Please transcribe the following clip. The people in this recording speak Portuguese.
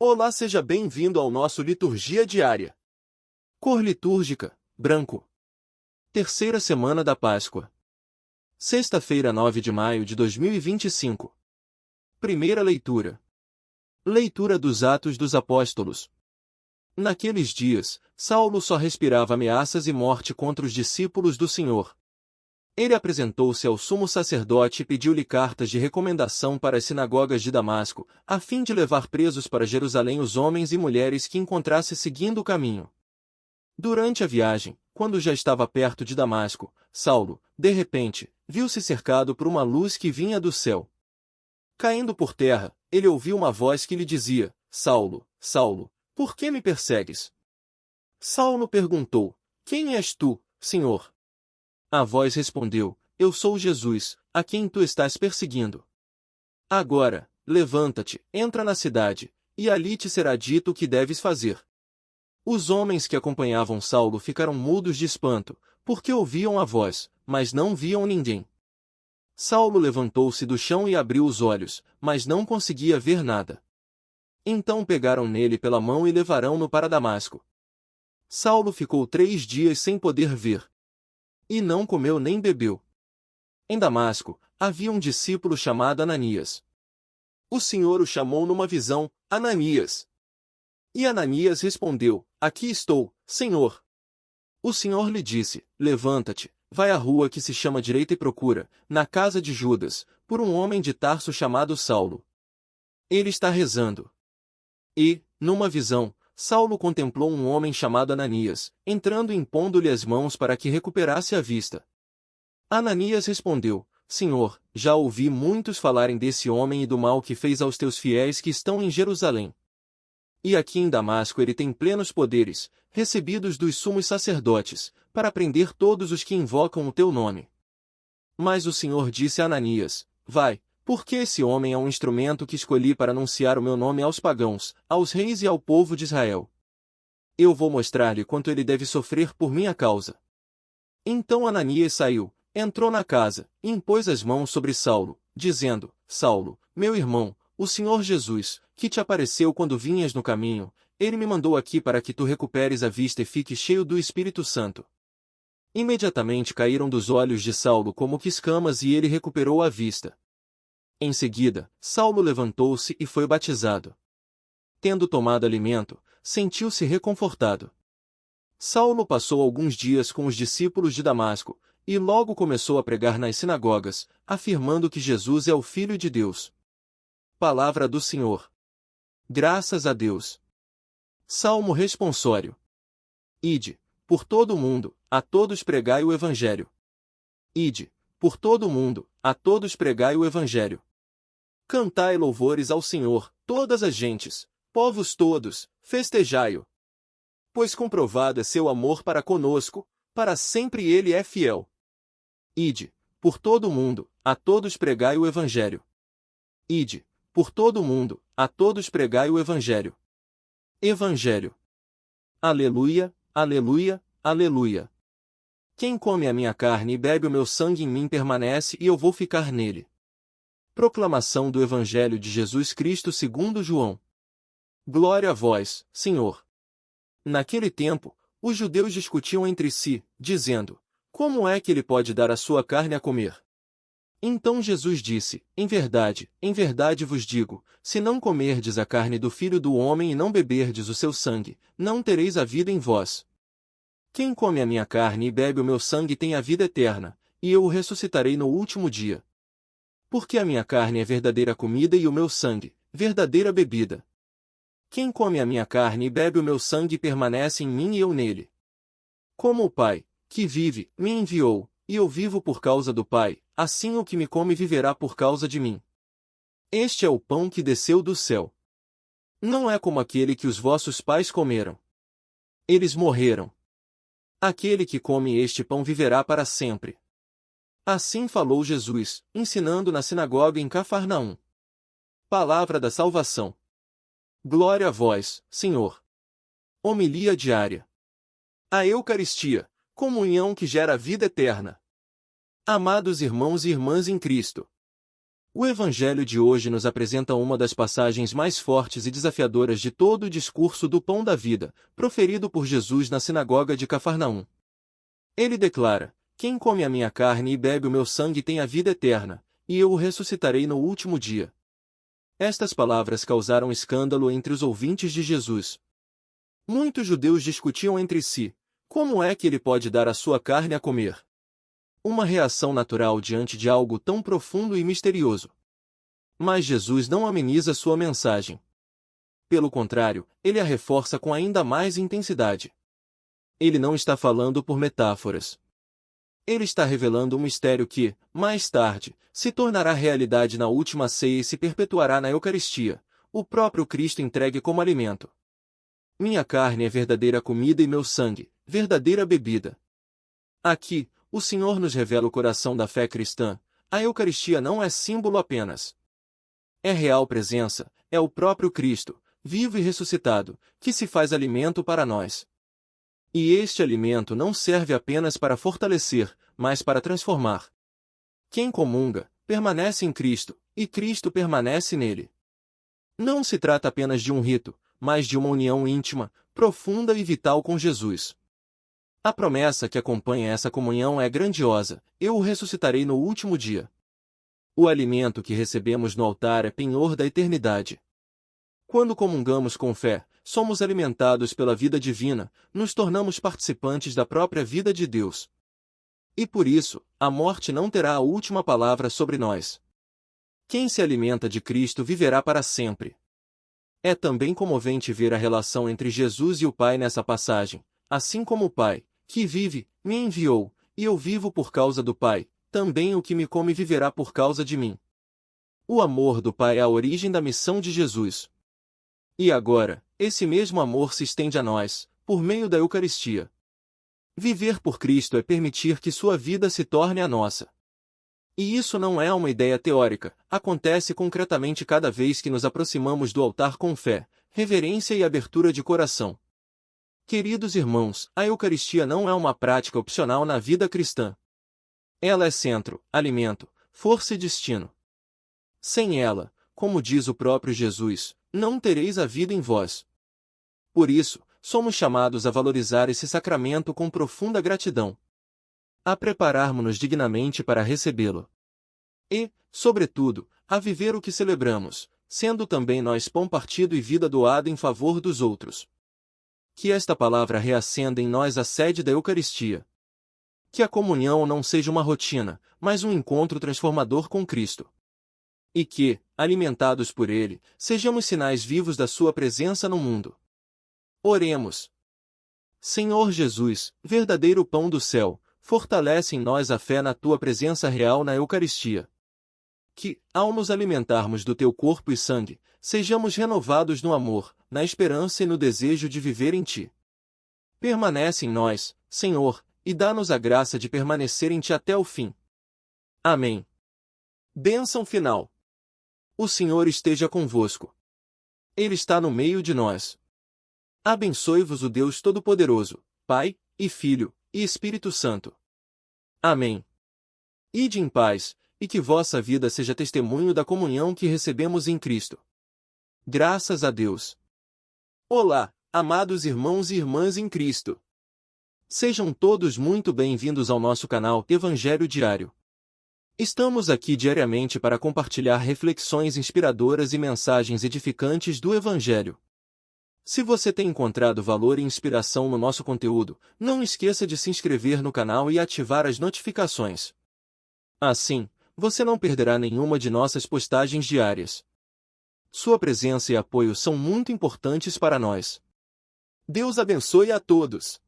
Olá, seja bem-vindo ao nosso Liturgia Diária. Cor litúrgica, branco. Terceira semana da Páscoa. Sexta-feira, 9 de maio de 2025. Primeira leitura. Leitura dos Atos dos Apóstolos. Naqueles dias, Saulo só respirava ameaças e morte contra os discípulos do Senhor. Ele apresentou-se ao sumo sacerdote e pediu-lhe cartas de recomendação para as sinagogas de Damasco, a fim de levar presos para Jerusalém os homens e mulheres que encontrasse seguindo o caminho. Durante a viagem, quando já estava perto de Damasco, Saulo, de repente, viu-se cercado por uma luz que vinha do céu. Caindo por terra, ele ouviu uma voz que lhe dizia: Saulo, Saulo, por que me persegues? Saulo perguntou: Quem és tu, Senhor? A voz respondeu: Eu sou Jesus, a quem tu estás perseguindo. Agora, levanta-te, entra na cidade, e ali te será dito o que deves fazer. Os homens que acompanhavam Saulo ficaram mudos de espanto, porque ouviam a voz, mas não viam ninguém. Saulo levantou-se do chão e abriu os olhos, mas não conseguia ver nada. Então pegaram nele pela mão e levaram-no para Damasco. Saulo ficou 3 dias sem poder ver. E não comeu nem bebeu. Em Damasco, havia um discípulo chamado Ananias. O Senhor o chamou numa visão: Ananias. E Ananias respondeu: Aqui estou, Senhor. O Senhor lhe disse: Levanta-te, vai à rua que se chama Direita e procura, na casa de Judas, por um homem de Tarso chamado Saulo. Ele está rezando. E, numa visão, Saulo contemplou um homem chamado Ananias, entrando e impondo-lhe as mãos para que recuperasse a vista. Ananias respondeu: Senhor, já ouvi muitos falarem desse homem e do mal que fez aos teus fiéis que estão em Jerusalém. E aqui em Damasco ele tem plenos poderes, recebidos dos sumos sacerdotes, para prender todos os que invocam o teu nome. Mas o Senhor disse a Ananias: Vai, porque esse homem é um instrumento que escolhi para anunciar o meu nome aos pagãos, aos reis e ao povo de Israel. Eu vou mostrar-lhe quanto ele deve sofrer por minha causa. Então Ananias saiu, entrou na casa, e impôs as mãos sobre Saulo, dizendo: Saulo, meu irmão, o Senhor Jesus, que te apareceu quando vinhas no caminho, ele me mandou aqui para que tu recuperes a vista e fiques cheio do Espírito Santo. Imediatamente caíram dos olhos de Saulo como que escamas e ele recuperou a vista. Em seguida, Saulo levantou-se e foi batizado. Tendo tomado alimento, sentiu-se reconfortado. Saulo passou alguns dias com os discípulos de Damasco, e logo começou a pregar nas sinagogas, afirmando que Jesus é o Filho de Deus. Palavra do Senhor. Graças a Deus. Salmo responsório. Ide, por todo o mundo, a todos pregai o Evangelho. Ide, por todo o mundo, a todos pregai o Evangelho. Cantai louvores ao Senhor, todas as gentes, povos todos, festejai-o. Pois comprovado é seu amor para conosco, para sempre ele é fiel. Ide, por todo o mundo, a todos pregai o Evangelho. Ide, por todo o mundo, a todos pregai o Evangelho. Evangelho. Aleluia, aleluia, aleluia. Quem come a minha carne e bebe o meu sangue em mim permanece e eu vou ficar nele. Proclamação do Evangelho de Jesus Cristo segundo João. Glória a vós, Senhor. Naquele tempo, os judeus discutiam entre si, dizendo: Como é que ele pode dar a sua carne a comer? Então Jesus disse: em verdade vos digo, se não comerdes a carne do Filho do Homem e não beberdes o seu sangue, não tereis a vida em vós. Quem come a minha carne e bebe o meu sangue tem a vida eterna, e eu o ressuscitarei no último dia. Porque a minha carne é verdadeira comida e o meu sangue, verdadeira bebida. Quem come a minha carne e bebe o meu sangue permanece em mim e eu nele. Como o Pai, que vive, me enviou, e eu vivo por causa do Pai, assim o que me come viverá por causa de mim. Este é o pão que desceu do céu. Não é como aquele que os vossos pais comeram. Eles morreram. Aquele que come este pão viverá para sempre. Assim falou Jesus, ensinando na sinagoga em Cafarnaum. Palavra da salvação. Glória a vós, Senhor. Homilia diária. A Eucaristia, comunhão que gera vida eterna. Amados irmãos e irmãs em Cristo. O Evangelho de hoje nos apresenta uma das passagens mais fortes e desafiadoras de todo o discurso do Pão da Vida, proferido por Jesus na sinagoga de Cafarnaum. Ele declara: "Quem come a minha carne e bebe o meu sangue tem a vida eterna, e eu o ressuscitarei no último dia." Estas palavras causaram escândalo entre os ouvintes de Jesus. Muitos judeus discutiam entre si: como é que ele pode dar a sua carne a comer? Uma reação natural diante de algo tão profundo e misterioso. Mas Jesus não ameniza sua mensagem. Pelo contrário, ele a reforça com ainda mais intensidade. Ele não está falando por metáforas. Ele está revelando um mistério que, mais tarde, se tornará realidade na última ceia e se perpetuará na Eucaristia, o próprio Cristo entregue como alimento. Minha carne é verdadeira comida e meu sangue, verdadeira bebida. Aqui, o Senhor nos revela o coração da fé cristã. A Eucaristia não é símbolo apenas. É real presença, é o próprio Cristo, vivo e ressuscitado, que se faz alimento para nós. E este alimento não serve apenas para fortalecer, mas para transformar. Quem comunga, permanece em Cristo, e Cristo permanece nele. Não se trata apenas de um rito, mas de uma união íntima, profunda e vital com Jesus. A promessa que acompanha essa comunhão é grandiosa: eu o ressuscitarei no último dia. O alimento que recebemos no altar é penhor da eternidade. Quando comungamos com fé, somos alimentados pela vida divina, nos tornamos participantes da própria vida de Deus. E por isso, a morte não terá a última palavra sobre nós. Quem se alimenta de Cristo viverá para sempre. É também comovente ver a relação entre Jesus e o Pai nessa passagem. Assim como o Pai, que vive, me enviou, e eu vivo por causa do Pai, também o que me come viverá por causa de mim. O amor do Pai é a origem da missão de Jesus. E agora, esse mesmo amor se estende a nós, por meio da Eucaristia. Viver por Cristo é permitir que sua vida se torne a nossa. E isso não é uma ideia teórica, acontece concretamente cada vez que nos aproximamos do altar com fé, reverência e abertura de coração. Queridos irmãos, a Eucaristia não é uma prática opcional na vida cristã. Ela é centro, alimento, força e destino. Sem ela, como diz o próprio Jesus, não tereis a vida em vós. Por isso, somos chamados a valorizar esse sacramento com profunda gratidão. A prepararmos-nos dignamente para recebê-lo. E, sobretudo, a viver o que celebramos, sendo também nós pão partido e vida doada em favor dos outros. Que esta palavra reacenda em nós a sede da Eucaristia. Que a comunhão não seja uma rotina, mas um encontro transformador com Cristo. E que, alimentados por Ele, sejamos sinais vivos da Sua presença no mundo. Oremos. Senhor Jesus, verdadeiro pão do céu, fortalece em nós a fé na Tua presença real na Eucaristia. Que, ao nos alimentarmos do Teu corpo e sangue, sejamos renovados no amor, na esperança e no desejo de viver em Ti. Permanece em nós, Senhor, e dá-nos a graça de permanecer em Ti até o fim. Amém. Bênção final. O Senhor esteja convosco. Ele está no meio de nós. Abençoe-vos o Deus Todo-Poderoso, Pai, e Filho, e Espírito Santo. Amém. Ide em paz, e que vossa vida seja testemunho da comunhão que recebemos em Cristo. Graças a Deus. Olá, amados irmãos e irmãs em Cristo. Sejam todos muito bem-vindos ao nosso canal Evangelho Diário. Estamos aqui diariamente para compartilhar reflexões inspiradoras e mensagens edificantes do Evangelho. Se você tem encontrado valor e inspiração no nosso conteúdo, não esqueça de se inscrever no canal e ativar as notificações. Assim, você não perderá nenhuma de nossas postagens diárias. Sua presença e apoio são muito importantes para nós. Deus abençoe a todos.